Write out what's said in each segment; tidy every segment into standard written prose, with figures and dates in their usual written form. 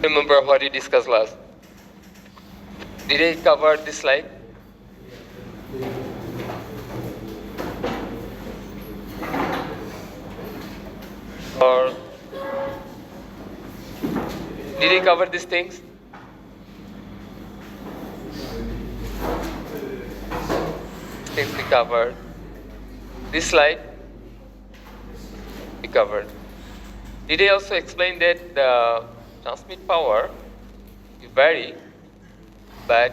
Remember what we discussed last? Did I cover this slide? Or did I cover these things? Things we covered. This slide we covered. Did I also explain that the transmit power will vary, but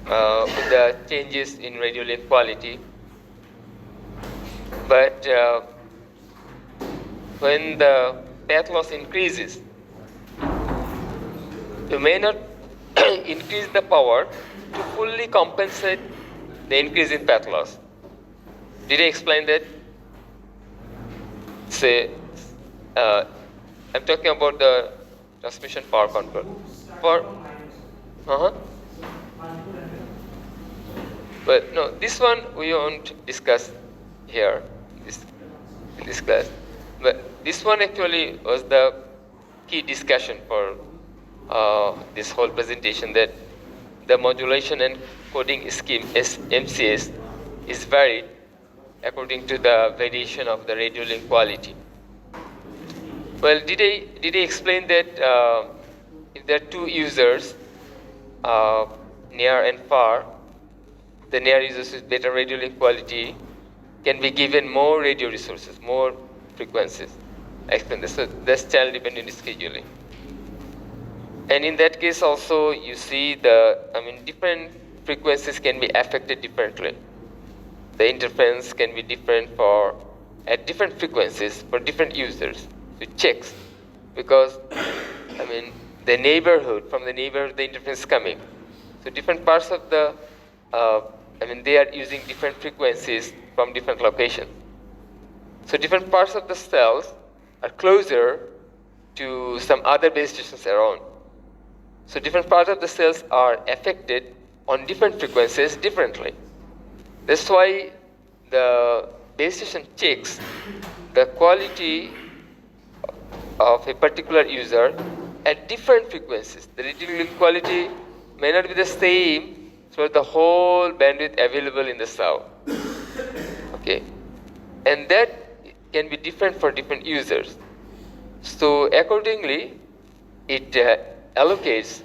with the changes in radio link quality? But when the path loss increases, you may not increase the power to fully compensate the increase in path loss. Did I explain that? Say, I'm talking about the transmission power control. But no, this one we won't discuss here in this class. But this one actually was the key discussion for this whole presentation, that the modulation and coding scheme MCS is varied according to the variation of the radio link quality. Well, did I explain that if there are two users near and far, the near users with better radio link quality can be given more radio resources, more frequencies. I explained this. So that's channel dependent scheduling. And in that case also you see different frequencies can be affected differently. The interference can be different at different frequencies for different users. So it checks, because the neighborhood, from the neighborhood the interference is coming. So different parts of the they are using different frequencies from different locations. So different parts of the cells are closer to some other base stations around. So different parts of the cells are affected on different frequencies differently. That's why the base station checks the quality of a particular user at different frequencies. The radio link quality may not be the same throughout the whole bandwidth available in the cell. Okay, and that can be different for different users. So accordingly, it allocates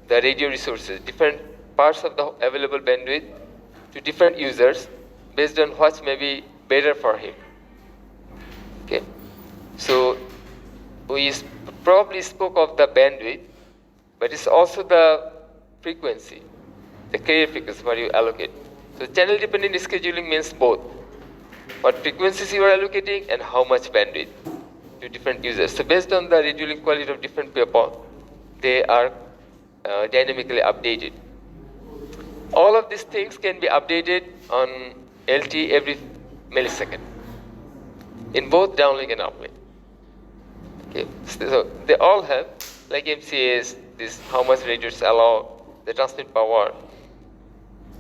the radio resources, different parts of the available bandwidth, to different users based on what may be better for him. Okay, so we probably spoke of the bandwidth, but it's also the frequency, the carrier frequency where you allocate. So channel dependent scheduling means both what frequencies you are allocating and how much bandwidth to different users. So based on the radio link quality of different people, they are dynamically updated. All of these things can be updated on LT every millisecond in both downlink and uplink. Okay, so they all have, like MCAs, this how much radios allow, the transmit power,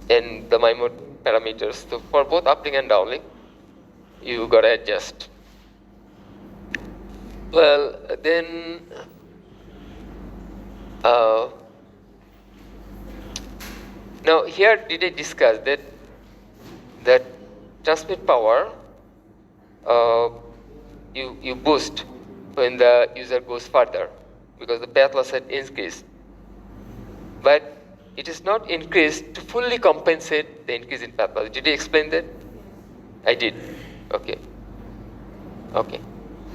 and the MIMO parameters. So for both uplink and downlink, you gotta adjust. Well, then now here did I discuss that transmit power you boost when the user goes further, because the path loss had increased, but it is not increased to fully compensate the increase in path loss. Did I explain that? I did. Okay.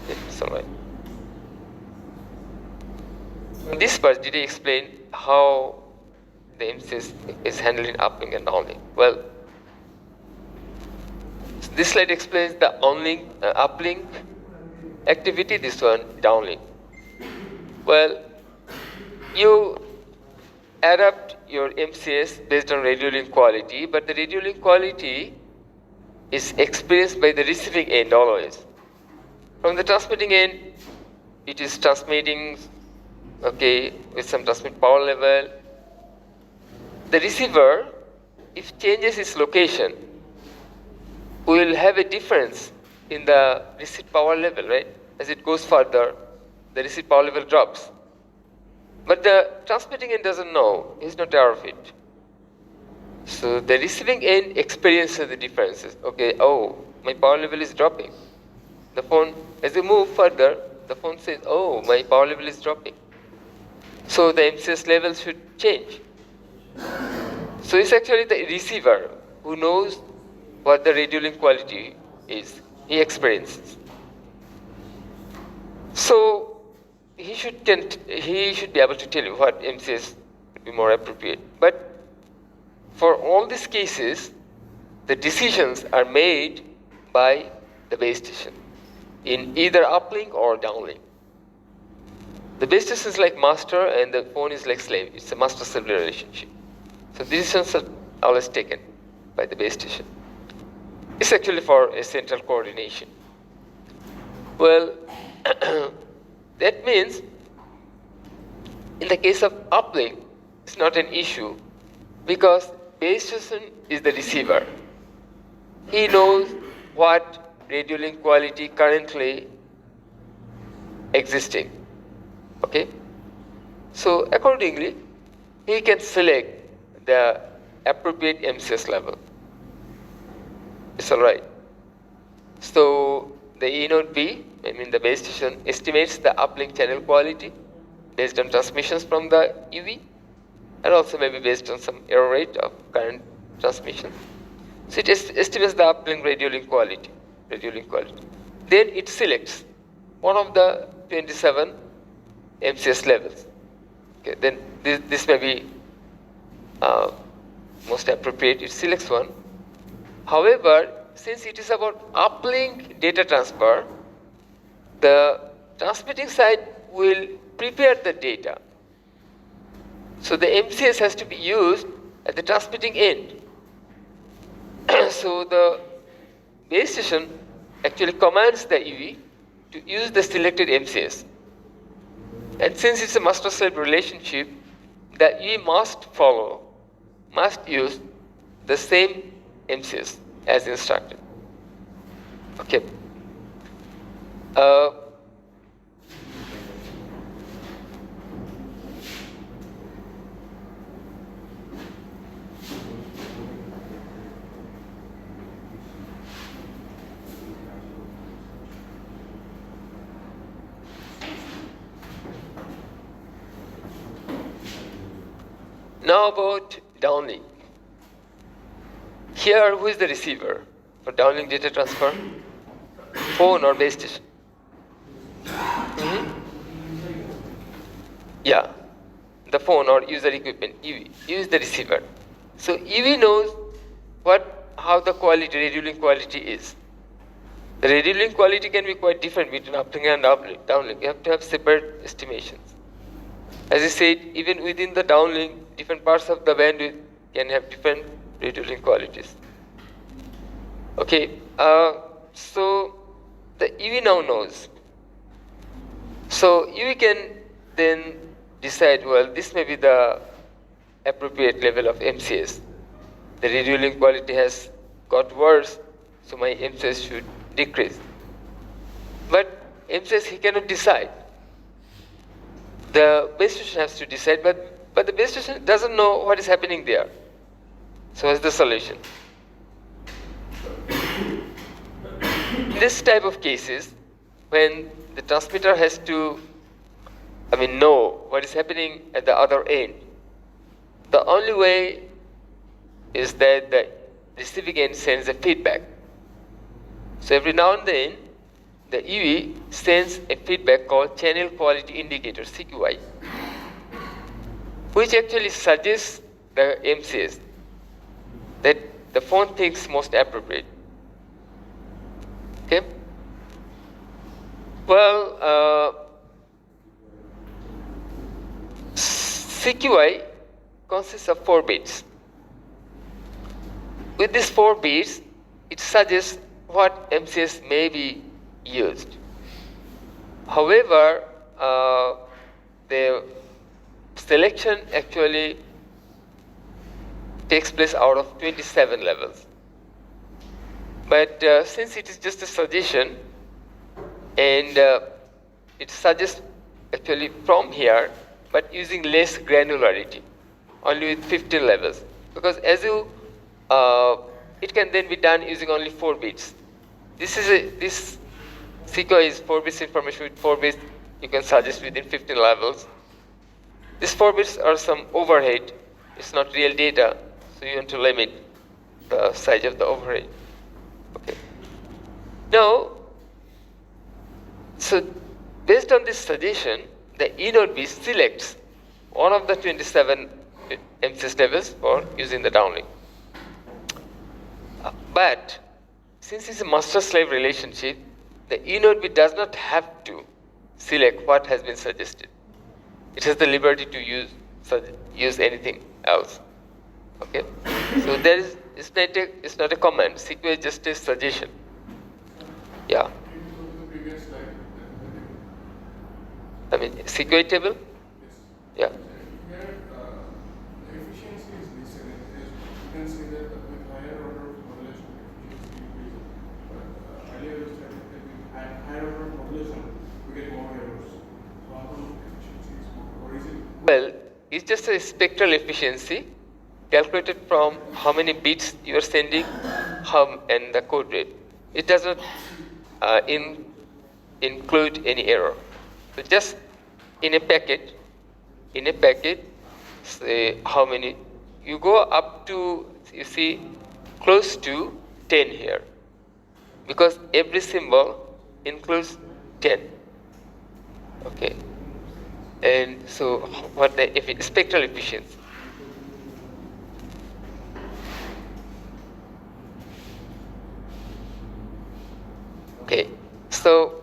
It's all right. In this part, did I explain how the MCS is handling uplink and downlink? Well, this slide explains the uplink activity, this one downlink. Well, you adapt your MCS based on radio link quality, but the radio link quality is experienced by the receiving end always. From the transmitting end, it is transmitting, okay, with some transmit power level, the receiver, if changes its location, will have a difference in the receive power level, right? As it goes further, the receive power level drops. But the transmitting end doesn't know, he's not aware of it. So the receiving end experiences the differences. Okay, oh, my power level is dropping. The phone, as you move further, the phone says, oh, my power level is dropping. So the MCS level should change. So it's actually the receiver who knows what the radio link quality is. He experiences. So he should be able to tell you what MCS would be more appropriate. But for all these cases, the decisions are made by the base station in either uplink or downlink. The base station is like master and the phone is like slave. It's a master-slave relationship. So decisions are always taken by the base station. It's actually for a central coordination. Well, that means in the case of uplink, it's not an issue because base station is the receiver. He knows what radio link quality currently existing. Okay? So accordingly, he can select the appropriate MCS level. It's alright. So the E node B, the base station, estimates the uplink channel quality based on transmissions from the UV and also maybe based on some error rate of current transmission. So it estimates the uplink radio link quality. Then it selects one of the 27 MCS levels. Okay, then this may be most appropriate. It selects one. However, since it is about uplink data transfer, the transmitting side will prepare the data. So the MCS has to be used at the transmitting end. So the base station actually commands the EV to use the selected MCS. And since it's a master-slave relationship, the EV must use the same MCS as instructed. Okay. Now about downlink. Here, who is the receiver for downlink data transfer? Phone or base station? Yeah, the phone or user equipment, EV. EV is the receiver. So EV knows how the quality, radio link quality is. The radio link quality can be quite different between uplink and downlink. You have to have separate estimations. As I said, even within the downlink, different parts of the bandwidth can have different radio link qualities. Okay, so the EV now knows. So EV can then decide, well, this may be the appropriate level of MCS. The radio link quality has got worse, so my MCS should decrease. But MCS he cannot decide. The base station has to decide, but the base station doesn't know what is happening there. So what's the solution? In this type of cases, when the transmitter has to know what is happening at the other end, the only way is that the receiving end sends a feedback. So every now and then, the EV sends a feedback called channel quality indicator, CQI, which actually suggests the MCS that the phone thinks most appropriate. Okay? Well, CQI consists of 4 bits. With these 4 bits, it suggests what MCS may be used. However, the selection actually takes place out of 27 levels. But since it is just a suggestion, and it suggests actually from here, but using less granularity, only with 15 levels. Because as you, it can then be done using only 4 bits. This sequence is 4 bits information with 4 bits you can suggest within 15 levels. These 4 bits are some overhead. It's not real data, so you want to limit the size of the overhead. Okay. Now, so based on this suggestion, the E node B selects one of the 27 MCS levels for using the downlink. But since it's a master-slave relationship, the E node B does not have to select what has been suggested. It has the liberty to use anything else. Okay, so there is it's not a command. SQL is just a suggestion. Yeah. I mean, SQL table. Yeah. Here, the efficiency is listed. You can see that with higher order of modulation, efficiency increases. But earlier you said that with higher order of modulation, we get more errors. So how come efficiency is more, or is it? Well, it's just a spectral efficiency calculated from how many bits you are sending, and the code rate. It does not include any error. So just in a packet, say how many, you go up to, you see, close to 10 here, because every symbol includes 10. Okay, and so what the spectral efficiency. Okay, so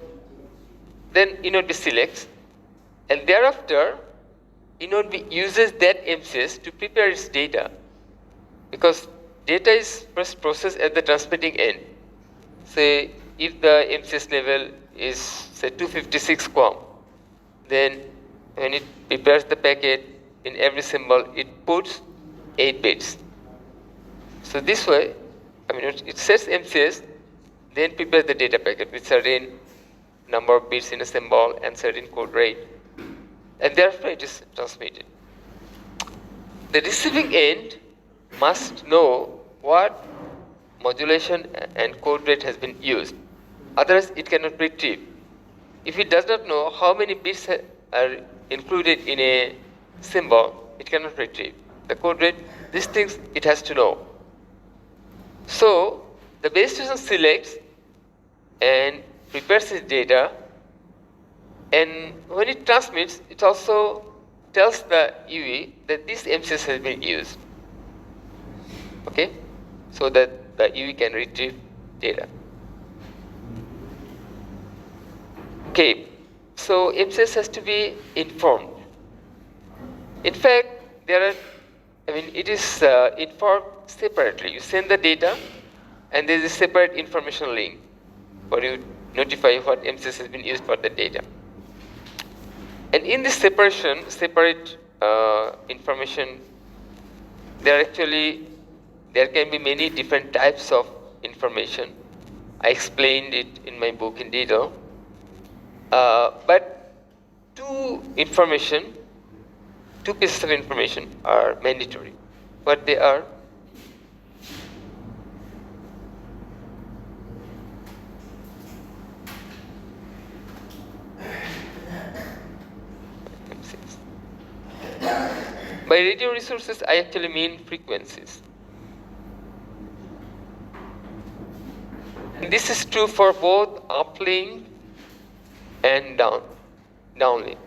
then E node B selects, and thereafter E node B uses that MCS to prepare its data, because data is first processed at the transmitting end. Say if the MCS level is say 256 QAM, then when it prepares the packet in every symbol, it puts 8 bits. So this way, I mean, it sets MCS, then prepares the data packet with certain number of bits in a symbol and certain code rate, and thereafter it is transmitted. The receiving end must know what modulation and code rate has been used, otherwise it cannot retrieve. If it does not know how many bits are included in a symbol, it cannot retrieve. The code rate, these things it has to know. So the base station selects and prepares its data, and when it transmits, it also tells the UE that this MCS has been used. Okay, so that the UE can retrieve data. Okay, so MCS has to be informed. In fact, it is informed separately. You send the data, and there is a separate information link where you notify what MCS has been used for the data. And in this separate information, there can be many different types of information. I explained it in my book in detail. But two pieces of information are mandatory. What they are? By radio resources, I actually mean frequencies. And this is true for both uplink and downlink.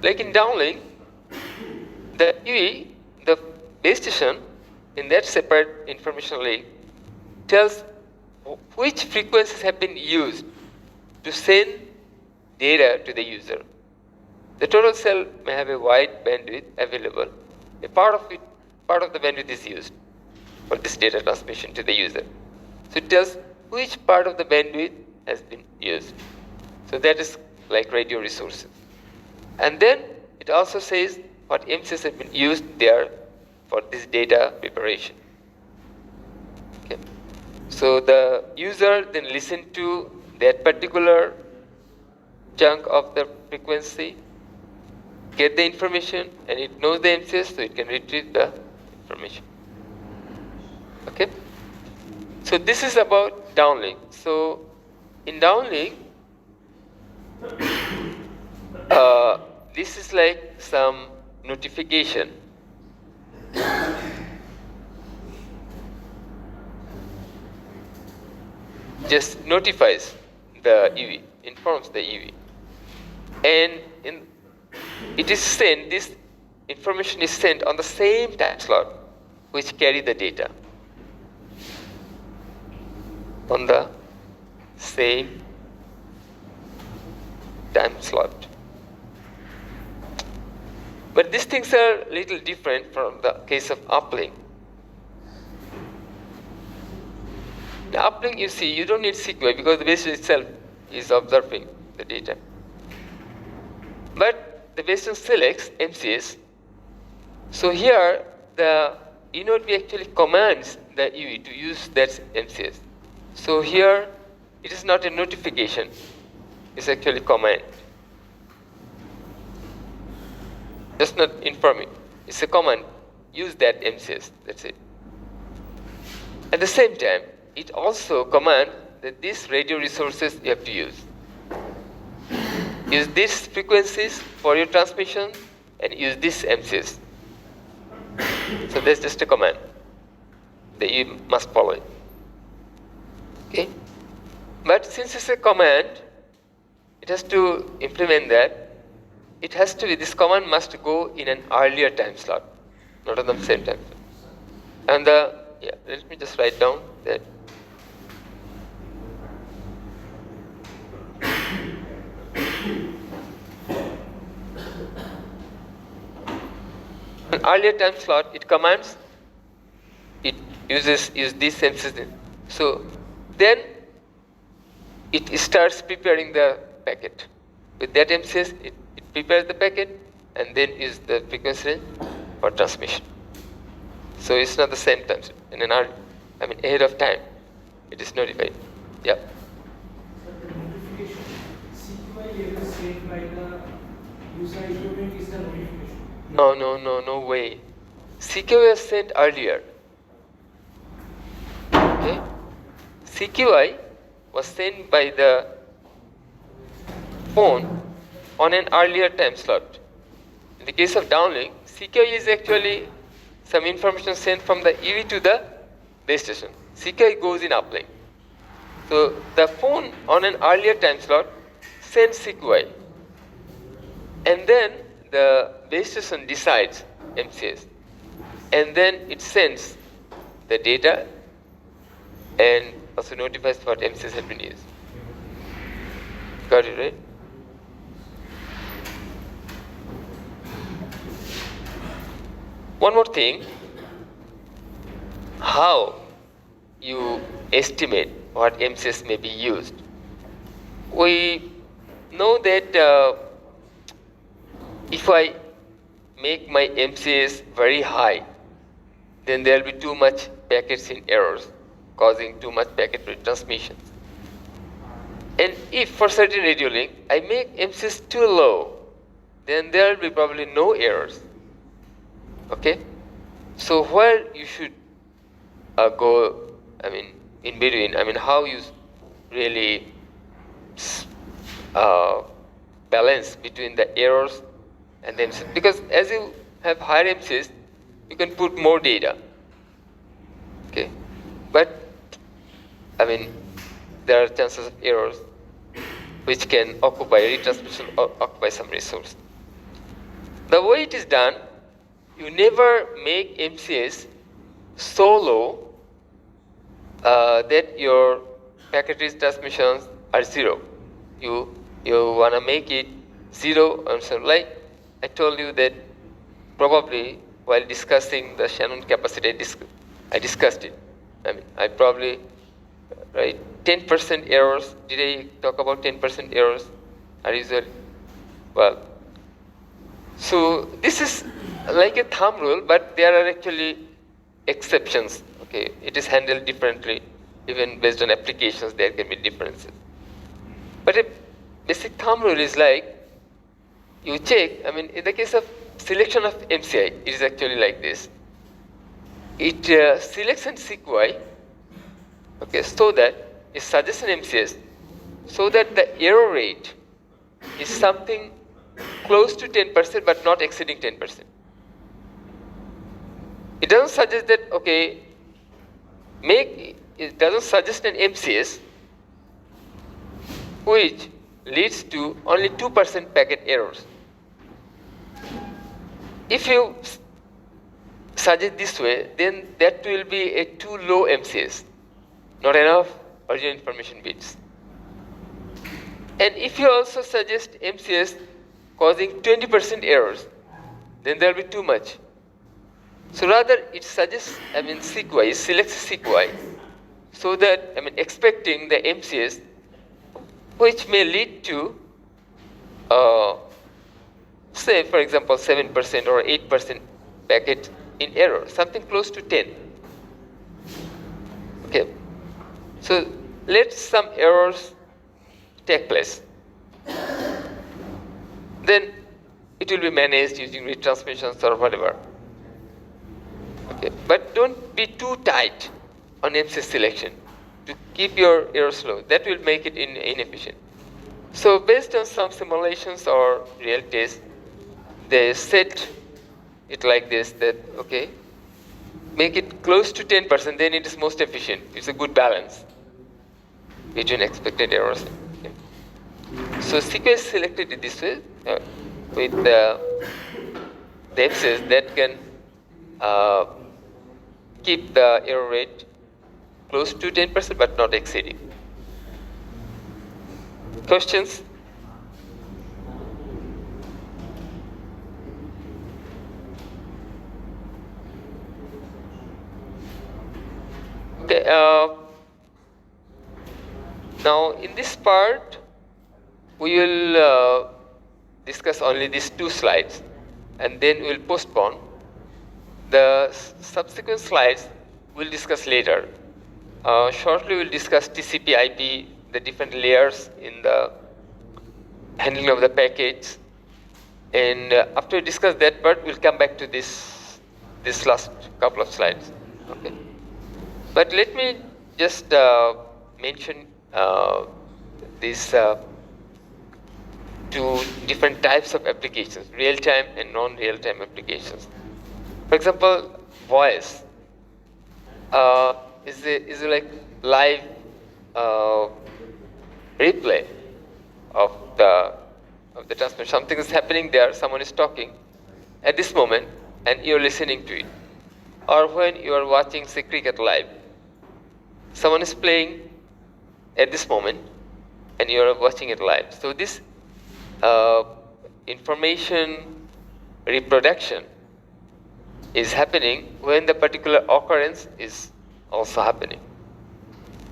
Like in downlink, the UE, the base station, in that separate information link, tells which frequencies have been used to send data to the user. The total cell may have a wide bandwidth available. A part of the bandwidth is used for this data transmission to the user. So it tells which part of the bandwidth has been used. So that is like radio resources. And then it also says what MCS have been used there for this data preparation. Okay. So the user then listen to that particular chunk of the frequency, get the information, and it knows the MCS, so it can retrieve the information. Okay. So this is about downlink. So in downlink, this is like some notification. Just notifies the UV, informs the UV. And it is sent, this information is sent on the same time slot which carry the data. On the same time slot. But these things are a little different from the case of uplink. The uplink, you see, you don't need CQI because the base station itself is observing the data. But the base station selects MCS. So here, the eNodeB actually commands the UV to use that MCS. So here, it is not a notification, it's actually command. Just not informing, it's a command, use that MCS, that's it. At the same time, it also commands that these radio resources you have to use. Use these frequencies for your transmission and use this MCS. So that's just a command that you must follow it. Okay? But since it's a command, it has to implement that. It has to be, this command must go in an earlier time slot, not on the same time. And let me just write down that. An earlier time slot, it commands, it uses this MCS. So then it starts preparing the packet. With that MCS, it prepares the packet and then uses the frequency range for transmission. So it's not the same time, in an early, ahead of time, it is notified. Yeah. So the notification, CQI is saved by the user equipment is the notification. No way. CQI was sent earlier. Okay? CQI was sent by the phone on an earlier time slot. In the case of downlink, CQI is actually some information sent from the UV to the base station. CQI goes in uplink. So the phone on an earlier time slot sends CQI. And then the base station decides MCS. And then it sends the data and also notifies what MCS has been used. Got it, right? One more thing, how you estimate what MCS may be used. We know that if I make my MCS very high, then there will be too much packets in errors, causing too much packet retransmissions. And if for certain radio link I make MCS too low, then there will be probably no errors. Okay? So where you should go, in between, how you really balance between the errors and the MCS. Because as you have higher MCS, you can put more data. Okay? But, there are chances of errors which can occupy some resource. The way it is done, you never make MCS so low that your packet transmissions are zero. You want to make it zero. So like I told you that probably while discussing the Shannon capacity, I discussed it. I probably, 10% errors. Did I talk about 10% errors? Are usually, So this is like a thumb rule, but there are actually exceptions. Okay, it is handled differently. Even based on applications, there can be differences. But a basic thumb rule is like you check. I mean, in the case of selection of MCI, it is actually like this. It selects an sequence, okay, so that it suggests an MCS, so that the error rate is something close to 10%, but not exceeding 10%. It doesn't suggest that, okay, it doesn't suggest an MCS which leads to only 2% packet errors. If you suggest this way, then that will be a too low MCS, not enough original information bits. And if you also suggest MCS causing 20% errors, then there will be too much. So rather, it suggests, sequence, it selects a sequence, so that, expecting the MCS, which may lead to, say, for example, 7% or 8% packet in error, something close to 10. Okay. So let some errors take place. Then it will be managed using retransmissions or whatever. Okay. But don't be too tight on MCS selection to keep your errors low. That will make it inefficient. So based on some simulations or real tests, they set it like this, that, okay, make it close to 10%, then it is most efficient. It's a good balance between expected errors. Okay. So sequence selected in this way with the MCS that can keep the error rate close to 10%, but not exceeding. Questions? Okay. Now, in this part, we will discuss only these 2 slides, and then we will postpone. The subsequent slides we'll discuss later. Shortly, we'll discuss TCP/IP, the different layers in the handling of the packets, and after we discuss that part, we'll come back to this last couple of slides. Okay. But let me just mention these 2 different types of applications: real-time and non-real-time applications. For example, voice is like live replay of the transmission. Something is happening there. Someone is talking at this moment, and you're listening to it. Or when you are watching, say, cricket live, someone is playing at this moment, and you are watching it live. So this information reproduction is happening when the particular occurrence is also happening.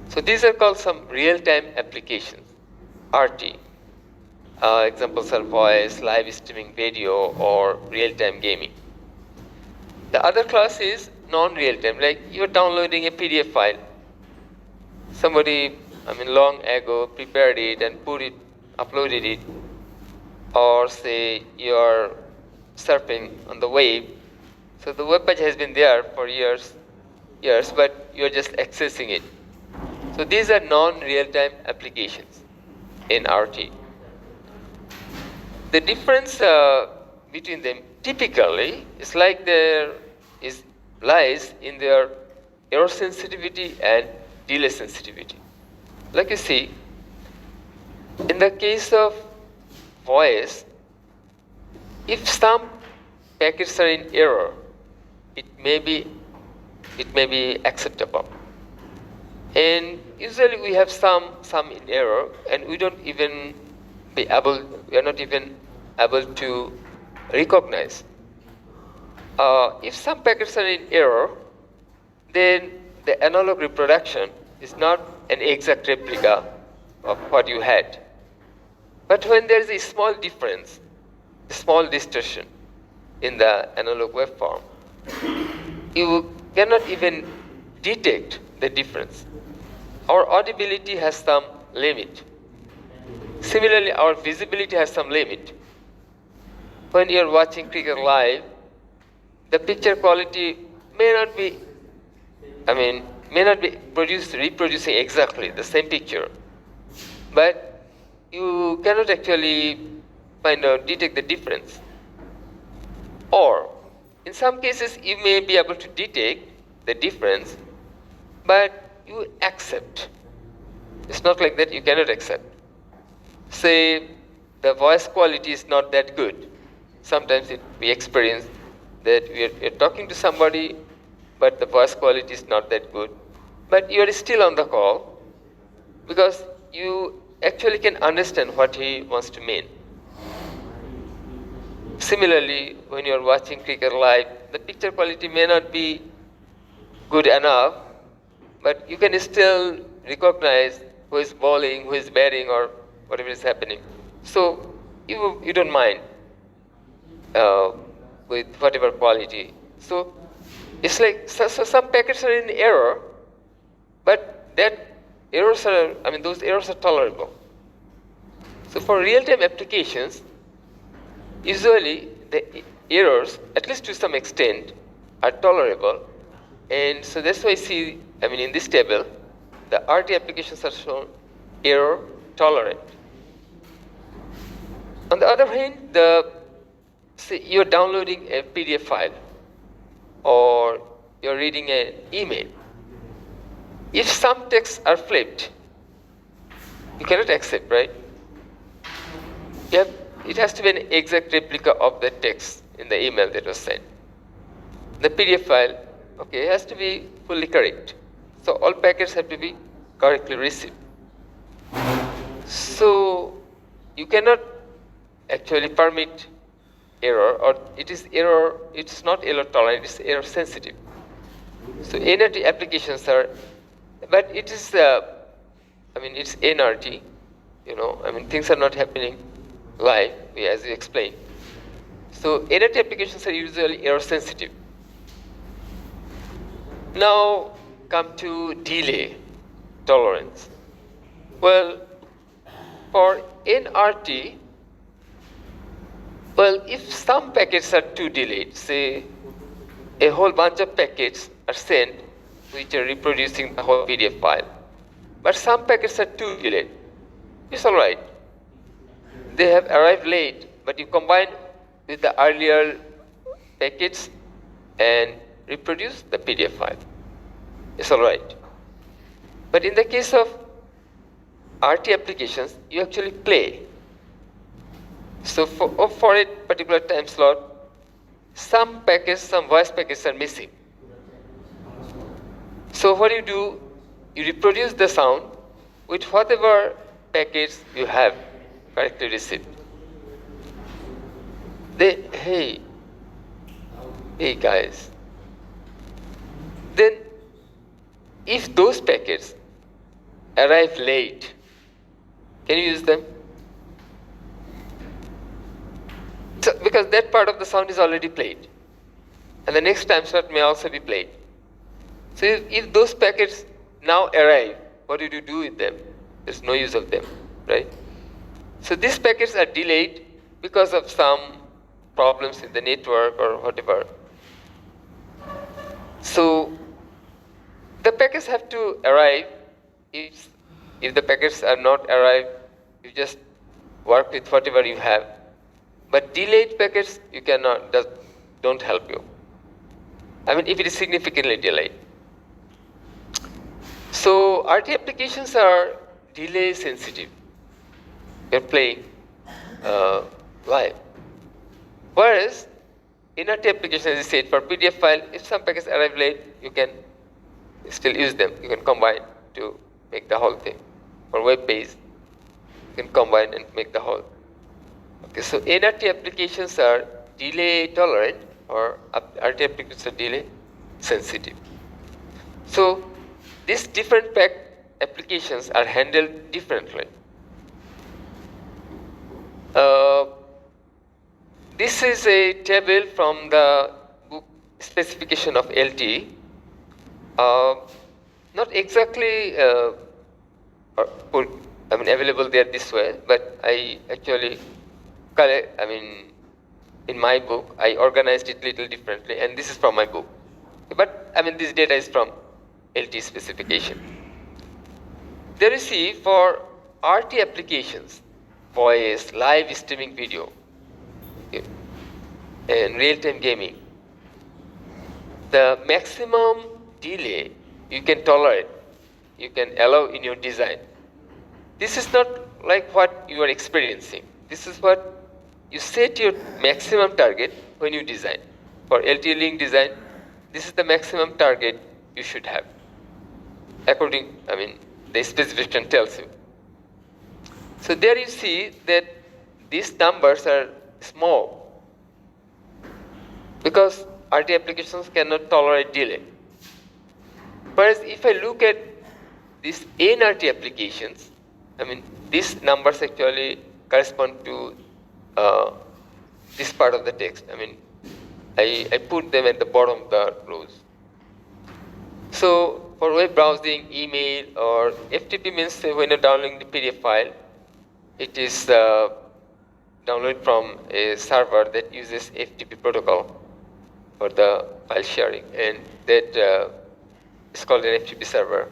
So these are called some real-time applications, RT. Examples are voice, live streaming video, or real-time gaming. The other class is non-real-time, like you're downloading a PDF file. Somebody, long ago prepared it and uploaded it. Or say you're surfing on the web. So the web page has been there for years, but you're just accessing it. So these are non-real-time applications in RT. The difference between them typically is like lies in their error sensitivity and delay sensitivity. Like you see, in the case of voice, if some packets are in error, it may be acceptable. And usually we have some in error, and we are not even able to recognize. If some packets are in error, then the analog reproduction is not an exact replica of what you had. But when there is a small difference, a small distortion, in the analog waveform, you cannot even detect the difference. Our audibility has some limit. Similarly, our visibility has some limit. When you're watching cricket live, the picture quality may not be reproducing exactly the same picture, but you cannot actually detect the difference. Or, in some cases, you may be able to detect the difference, but you accept. It's not like that you cannot accept. Say, the voice quality is not that good. Sometimes we experience that we're talking to somebody, but the voice quality is not that good. But you are still on the call because you actually can understand what he wants to mean. Similarly, when you are watching cricket live, the picture quality may not be good enough, but you can still recognize who is bowling, who is batting, or whatever is happening. So you don't mind with whatever quality. So it's like some packets are in error, but those errors are tolerable. So for real-time applications, usually the errors, at least to some extent, are tolerable. And so that's why I see, in this table, the RT applications are shown error tolerant. On the other hand, say you're downloading a PDF file or you're reading an email. If some texts are flipped, you cannot accept, right? It has to be an exact replica of the text in the email that was sent. The PDF file, has to be fully correct. So all packets have to be correctly received. So you cannot actually permit error, or it's not error tolerant, it's error sensitive. So NRT applications are, but it is, it's NRT, things are not happening live, as you explained. So NRT applications are usually error sensitive. Now come to delay tolerance. Well, for NRT, if some packets are too delayed, say a whole bunch of packets are sent which are reproducing the whole PDF file, but some packets are too delayed, it's all right. They have arrived late, but you combine with the earlier packets and reproduce the PDF file. It's all right. But in the case of RT applications, you actually play. So for a particular time slot, some voice packets are missing. So what do? You reproduce the sound with whatever packets you have correctly received. Hey guys. Then, if those packets arrive late, can you use them? So, because that part of the sound is already played, and the next time slot may also be played. So if those packets now arrive, what do you do with them? There's no use of them, right? So these packets are delayed because of some problems in the network or whatever. So the packets have to arrive. If the packets are not arrived, you just work with whatever you have. But delayed packets, you cannot, don't help you. If it is significantly delayed. So RT applications are delay sensitive. You're playing live. Whereas in RT applications, as I said, for PDF file, if some packets arrive late, you can still use them. You can combine to make the whole thing. For web page, you can combine and make the whole. So NRT applications are delay tolerant, or RT applications are delay sensitive. So these different applications are handled differently. This is a table from the book specification of LTE. Not exactly available there this way, but I actually in my book, I organized it a little differently, and this is from my book. But this data is from LT specification. There you see for RT applications, voice, live streaming video, okay, and real-time gaming, the maximum delay you can tolerate, you can allow in your design. This is not like what you are experiencing. This is what you set your maximum target when you design. For LTE link design, this is the maximum target you should have. According, the specification tells you. So there you see that these numbers are small because RT applications cannot tolerate delay. Whereas if I look at these NRT applications, these numbers actually correspond to this part of the text. I put them at the bottom of the rows. So for web browsing, email, or FTP means when you're downloading the PDF file, it is downloaded from a server that uses FTP protocol for the file sharing, and that is called an FTP server.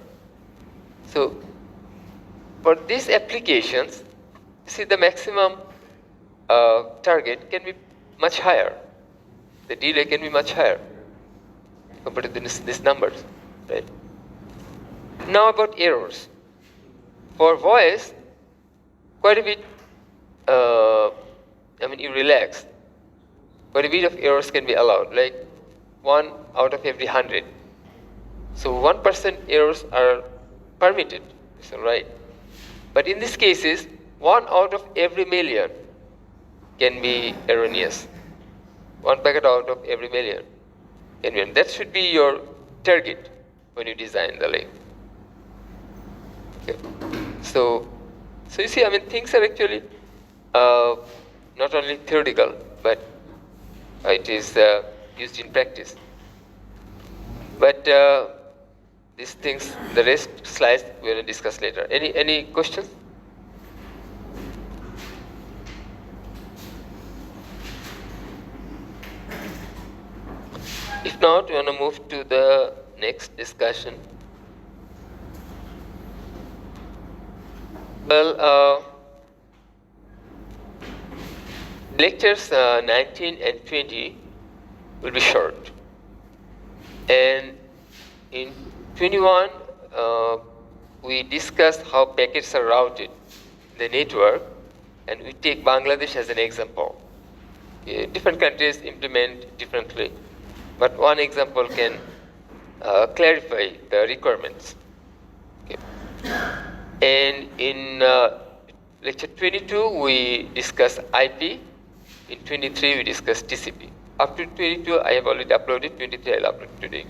So for these applications, see the maximum target can be much higher. The delay can be much higher compared to these numbers, right? Now about errors. For voice, quite a bit, you relax. Quite a bit of errors can be allowed, like 1 out of every 100. So 1% errors are permitted, it's all right. But in these cases, 1 out of every million can be erroneous. 1 packet out of every million can be. That should be your target when you design the link. Okay. So you see, things are actually not only theoretical, but it is used in practice. But these things, the rest slides we will discuss later. Any questions? If not, we want to move to the next discussion. Well, lectures 19 and 20 will be short. And in 21, we discussed how packets are routed in the network, and we take Bangladesh as an example. Different countries implement differently, but one example can clarify the requirements. Okay. And in lecture 22, we discuss IP. In 23, we discuss TCP. Up to 22, I have already uploaded. 23, I'll upload today.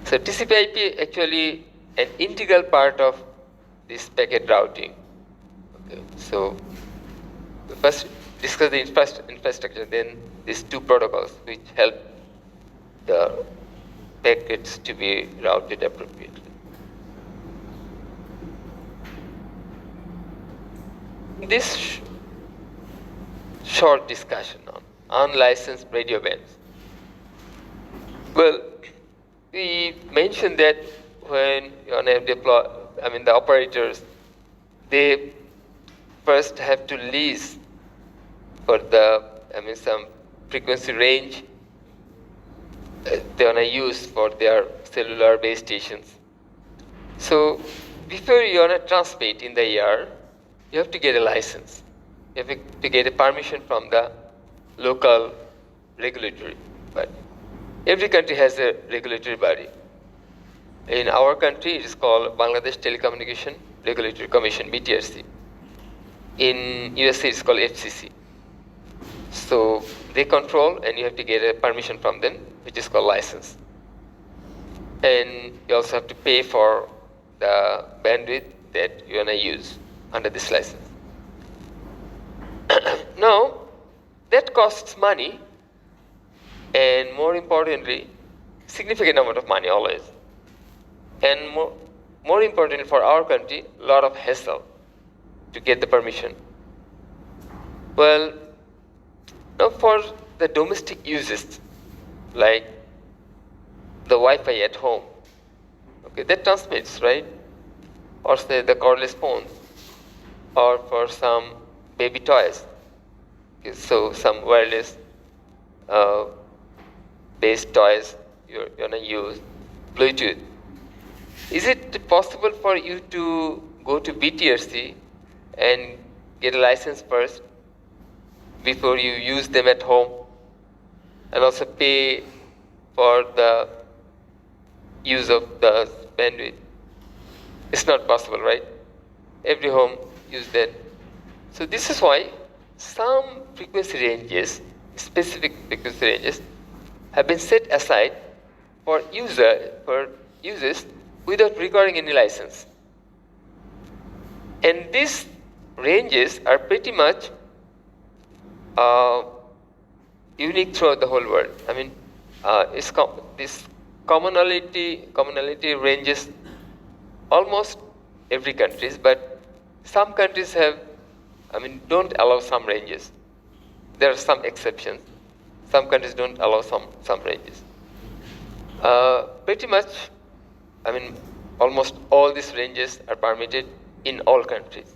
So TCP/IP actually an integral part of this packet routing. Okay. So we first discuss the infrastructure, then these two protocols which help the packets to be routed appropriately. This short discussion on unlicensed radio bands. Well, we mentioned that when you want to deploy, the operators, they first have to lease for the, some frequency range they want to use for their cellular base stations. So before you want to transmit in the air, you have to get a license. You have to get a permission from the local regulatory body. Every country has a regulatory body. In our country, it is called Bangladesh Telecommunication Regulatory Commission, BTRC. In USA, it's called FCC. So they control, and you have to get a permission from them, which is called license. And you also have to pay for the bandwidth that you want to use under this license. Now, that costs money, and more importantly, significant amount of money always. And more importantly for our country, a lot of hassle to get the permission. Well, now for the domestic uses, like the Wi-Fi at home, okay, that transmits, right? Or say the cordless phones, or for some baby toys. Okay, so some wireless based toys you're gonna use, Bluetooth. Is it possible for you to go to BTRC and get a license first before you use them at home, and also pay for the use of the bandwidth? It's not possible, right? Every home use that. So this is why some frequency ranges, specific frequency ranges, have been set aside for uses without requiring any license. And these ranges are pretty much unique throughout the whole world. I mean, this commonality ranges almost every countries, but some countries don't allow some ranges. There are some exceptions. Some countries don't allow some ranges. Pretty much, almost all these ranges are permitted in all countries.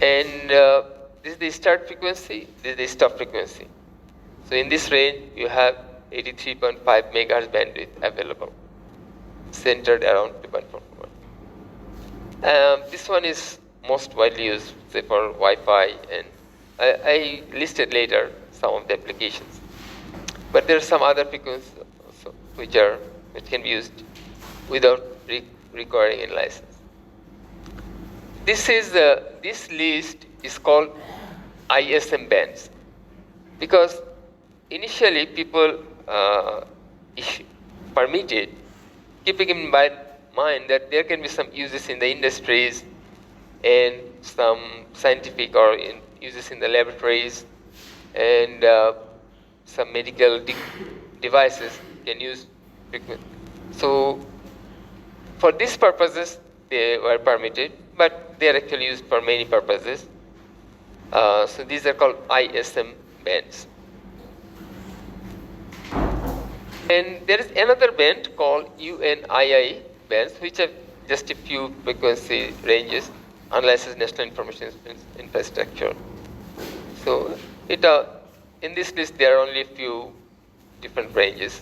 And this is the start frequency, this is the stop frequency. So in this range, you have 83.5 megahertz bandwidth available, centered around 2.4. This one is most widely used, say, for Wi-Fi, and I listed later some of the applications. But there are some other frequencies also which can be used without requiring any license. This list is called ISM bands, because initially people permitted, keeping in mind that there can be some uses in the industries and some scientific or uses in the laboratories, and some medical devices can use frequency. So for these purposes they were permitted, but they are actually used for many purposes. So these are called ISM bands. And there is another band called UNII bands, which have just a few frequency ranges, unlicensed national information infrastructure. So in this list there are only a few different ranges.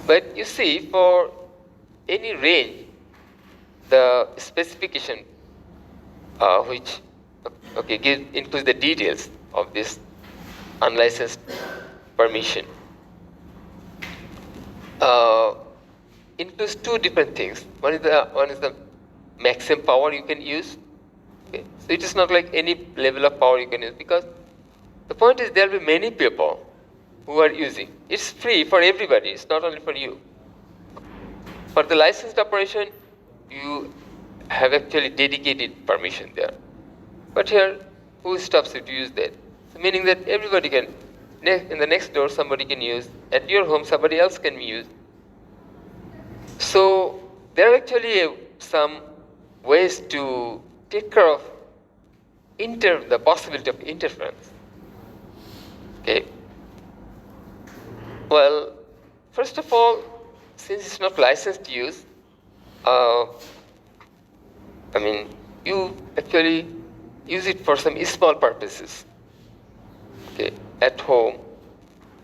But you see, for any range, the specification which includes the details of this unlicensed permission includes two different things. One is the maximum power you can use. Okay. So it is not like any level of power you can use, because the point is there will be many people who are using. It's free for everybody. It's not only for you. For the licensed operation, you have actually dedicated permission there. But here, who stops you to use that? So meaning that everybody can, in the next door somebody can use, at your home somebody else can use. So there are actually some ways to take care of the possibility of interference. Okay. Well, first of all, since it's not licensed use, you actually use it for some small purposes. Okay, at home,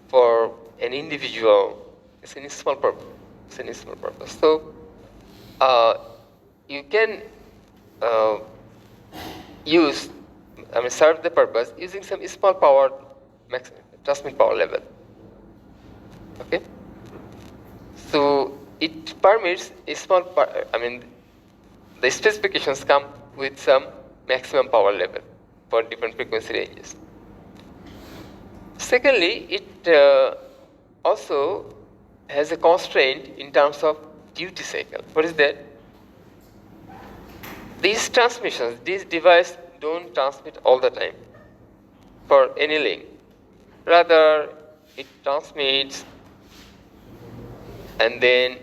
for an individual, it's a small purpose. So you can serve the purpose using some small power, transmit power level. Okay. So it permits a small the specifications come with some maximum power level for different frequency ranges. Secondly, it also has a constraint in terms of duty cycle. What is that? These transmissions, these devices don't transmit all the time for any link. Rather, it transmits and then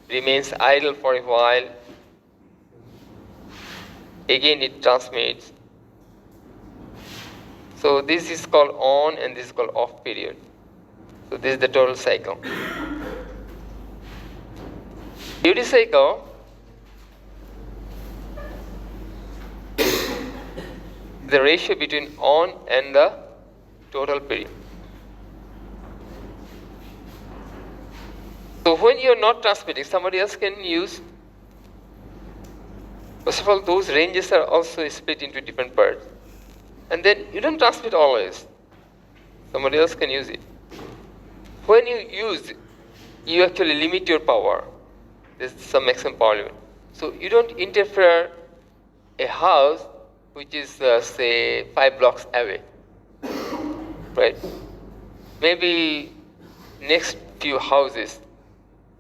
remains idle for a while. Again, it transmits. So this is called on and this is called off period. So this is the total cycle. Duty cycle, the ratio between on and the total period. So when you are not transmitting, somebody else can use. First of all, those ranges are also split into different parts. And then you don't transmit always. Somebody else can use it. When you use, you actually limit your power. There's some maximum power limit. So you don't interfere a house which is say 5 blocks away, right? Maybe next few houses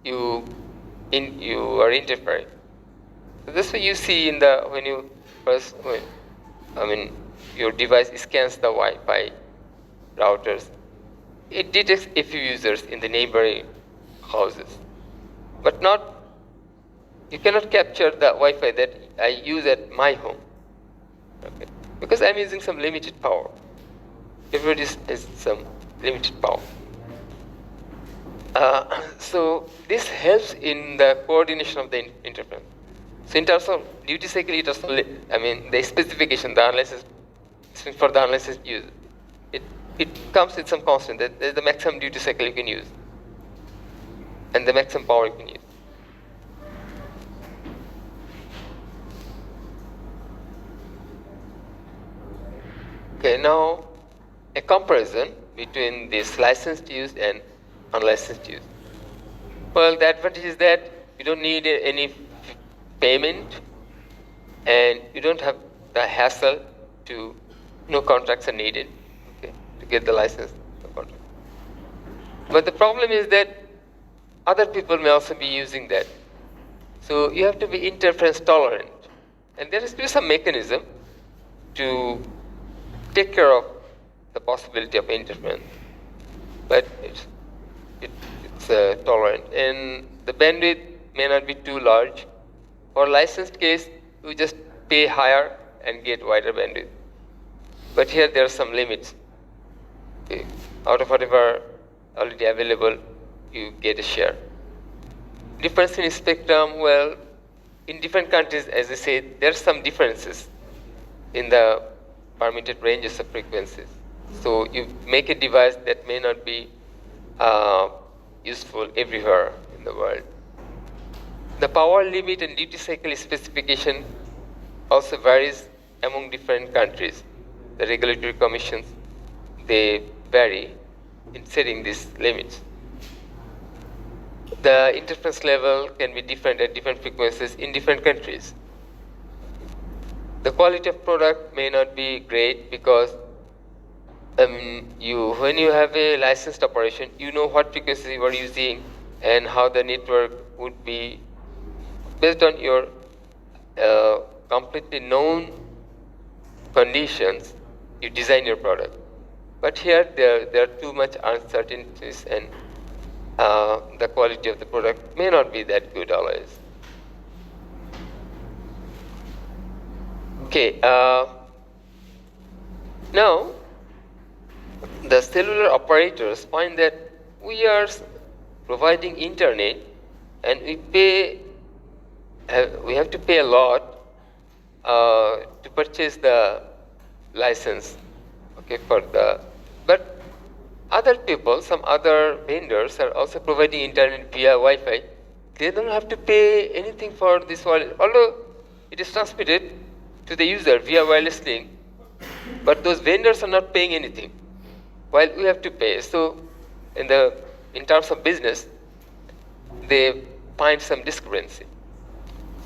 you are interfering. So this is what you see in the when your device scans the Wi-Fi routers. It detects a few users in the neighboring houses, but you cannot capture the Wi-Fi that I use at my home, okay? Because I'm using some limited power. Everybody has some limited power. So this helps in the coordination of the interference. So in terms of duty cycle, it also, the specification, the analysis for the analysis use, it comes with some constant. There's the maximum duty cycle you can use, and the maximum power you can use. Okay, now a comparison between this licensed use and unlicensed use. Well, the advantage is that you don't need any payment and you don't have the hassle to, no contracts are needed, okay, to get the license. No contract. But the problem is that other people may also be using that. So you have to be interference tolerant. And there has to be some mechanism to take care of the possibility of interference. But it's tolerant. And the bandwidth may not be too large. For licensed case, you just pay higher and get wider bandwidth. But here there are some limits. Okay. Out of whatever already available, you get a share. Difference in spectrum, well, in different countries, as I said, there are some differences in the permitted ranges of frequencies. So you make a device that may not be useful everywhere in the world. The power limit and duty cycle specification also varies among different countries. The regulatory commissions, they vary in setting these limits. The interference level can be different at different frequencies in different countries. The quality of product may not be great because when you have a licensed operation, you know what frequencies you are using and how the network would be. Based on your completely known conditions, you design your product. But here there are too much uncertainties and the quality of the product may not be that good always. Okay, now the cellular operators find that we are providing internet and we have to pay a lot to purchase the license, okay, but other people, some other vendors are also providing internet via Wi-Fi. They don't have to pay anything for this wireless, although it is transmitted to the user via wireless link, but those vendors are not paying anything, while we have to pay. So in terms of business, they find some discrepancy.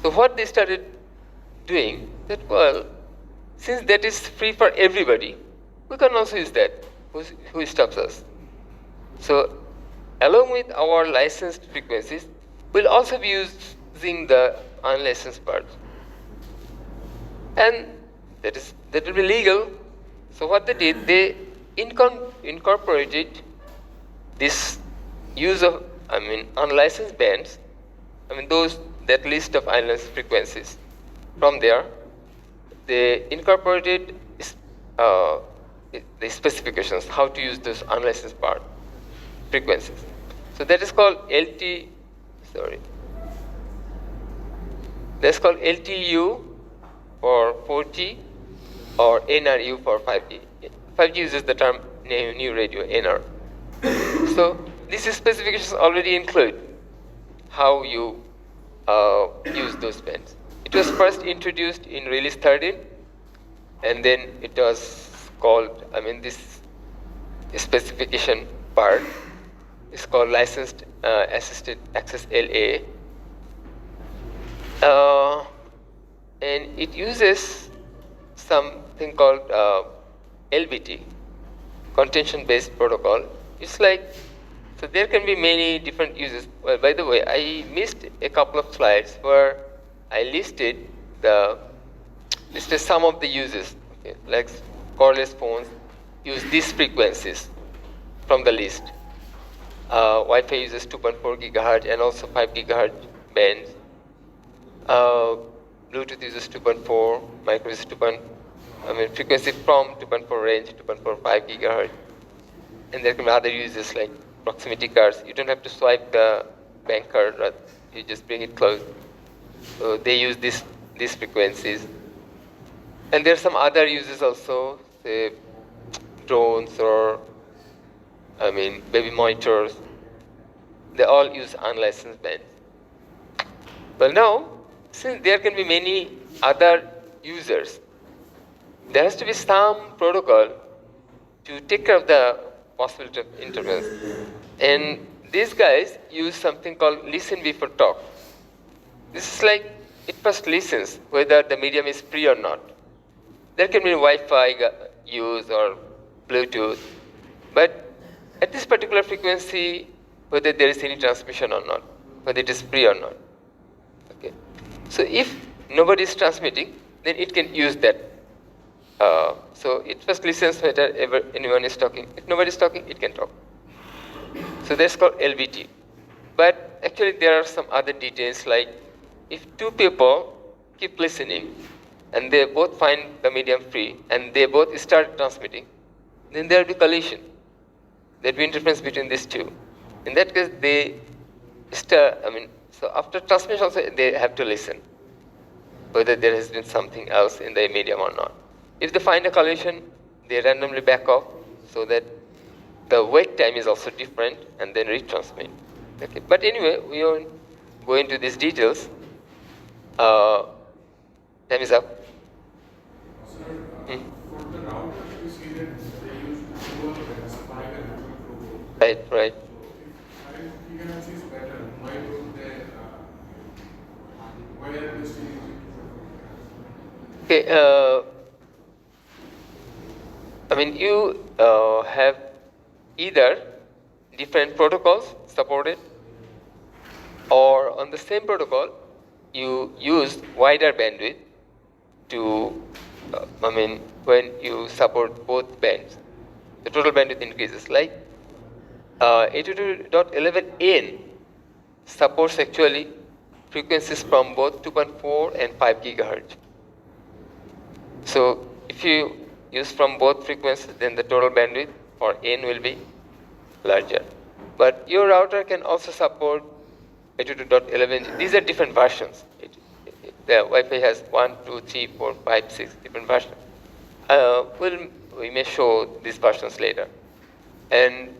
So what they started doing, that well, since that is free for everybody, we can also use that. Who stops us? So along with our licensed frequencies, we'll also be using the unlicensed part. And that is that will be legal. So what they did, they incorporated this use of, unlicensed bands, that list of unlicensed frequencies. From there, they incorporated the specifications, how to use those unlicensed frequencies. So that is called that's called LTU for 4G or NRU for 5G. 5G uses the term new radio, NR. So these specifications already include how you use those bands. It was first introduced in release 13, and then it was called, this specification part is called licensed assisted access LA. And it uses something called LBT, contention-based protocol. It's like, so there can be many different uses. Well, by the way, I missed a couple of slides where I listed some of the uses. Okay, like cordless phones use these frequencies from the list. Wi-Fi uses 2.4 gigahertz and also 5 gigahertz bands. Bluetooth uses 2.4, micro uses frequency from 2.4 range, 2.45 gigahertz. And there can be other uses like proximity cards. You don't have to swipe the bank card, right? You just bring it close. So they use these frequencies. And there are some other uses also, say drones or baby monitors. They all use unlicensed bands. Well, now, since there can be many other users, there has to be some protocol to take care of the possibility of interference. And these guys use something called listen before talk. This is like, it first listens whether the medium is free or not. There can be Wi-Fi use or Bluetooth, but at this particular frequency, whether there is any transmission or not, whether it is free or not. Okay. So if nobody is transmitting, then it can use that. So it first listens whether anyone is talking. If nobody is talking, it can talk. So that's called LBT. But actually there are some other details, like if two people keep listening and they both find the medium free and they both start transmitting, then there will be collision. There will be interference between these two. In that case, so after transmission also they have to listen whether there has been something else in the medium or not. If they find a collision, they randomly back off so that the wait time is also different and then retransmit. Okay. But anyway, we won't go into these details. Time is up. Sir, for the routers, we see that they use dual bands, 5 and 2.4. Right. So if frequency is better, why don't they, why are they still using 2.4? Okay. You have either different protocols supported, or on the same protocol, you use wider bandwidth to, when you support both bands, the total bandwidth increases. Like 802.11n supports actually frequencies from both 2.4 and 5 gigahertz. So if you use from both frequencies, then the total bandwidth for n will be larger. But your router can also support 802.11. These are different versions. The Wi-Fi has 1, 2, 3, 4, 5, 6 different versions. We may show these versions later. And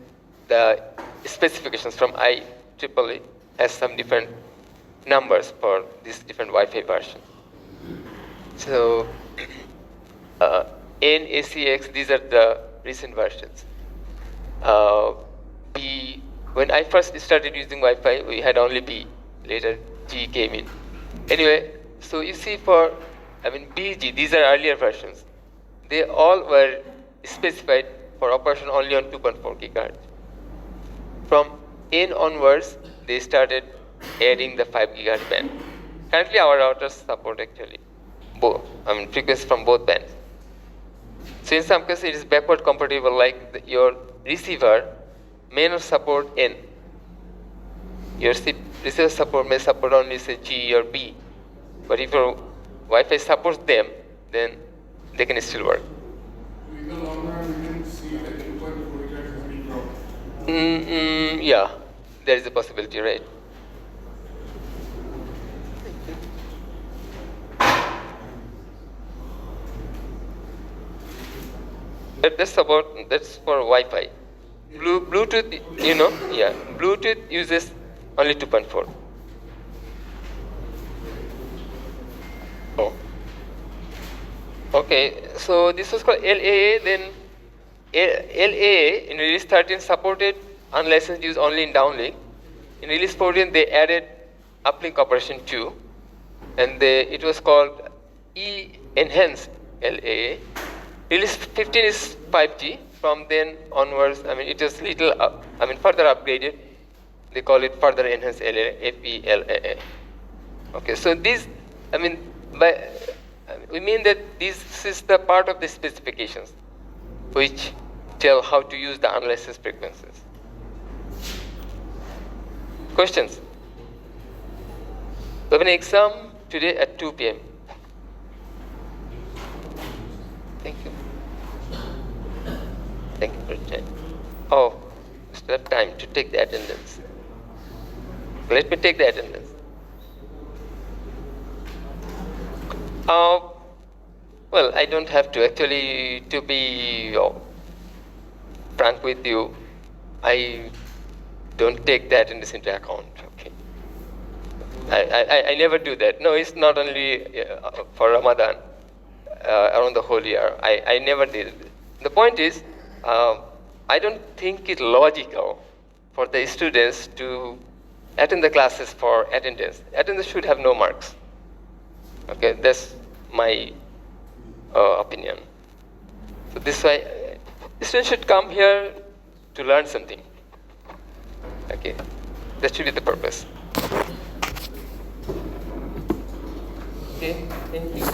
the specifications from IEEE has some different numbers for these different Wi-Fi versions. So N, ACX, these are the recent versions. B, when I first started using Wi-Fi, we had only B. Later, G came in. Anyway, so you see for, BG, these are earlier versions. They all were specified for operation only on 2.4 gigahertz. From N onwards, they started adding the 5 gigahertz band. Currently, our routers support actually both, frequencies from both bands. So in some cases, it is backward compatible, like your receiver may not support N. Your receiver support may support only say G or B, but if your Wi-Fi supports them, then they can still work. So in the long run, we can see that 2.4 gigahertz is being dropped. Yeah, there is a possibility, right? That's for Wi-Fi. Bluetooth, Bluetooth uses only 2.4. Oh. Okay, so this was called LAA. Then LAA in release 13 supported unlicensed use only in downlink. In release 14, they added uplink operation too, and it was called enhanced LAA. Release 15 is 5G. From then onwards, it is further upgraded. They call it further enhanced LAA, FELAA. Okay, so this, we mean that this is the part of the specifications which tell how to use the unlicensed frequencies. Questions? We have an exam today at 2 p.m. Thank you. Thank you for your time. Oh, still have time to take the attendance. Let me take the attendance. Well, I don't have to. Actually, to be frank with you, I don't take the attendance into account. Okay. I never do that. No, it's not only for Ramadan, around the whole year. I never did it. The point is, I don't think it's logical for the students to attend the classes for attendance. Attendance should have no marks. Okay, that's my opinion. So this is why students should come here to learn something. Okay, that should be the purpose. Okay, thank you.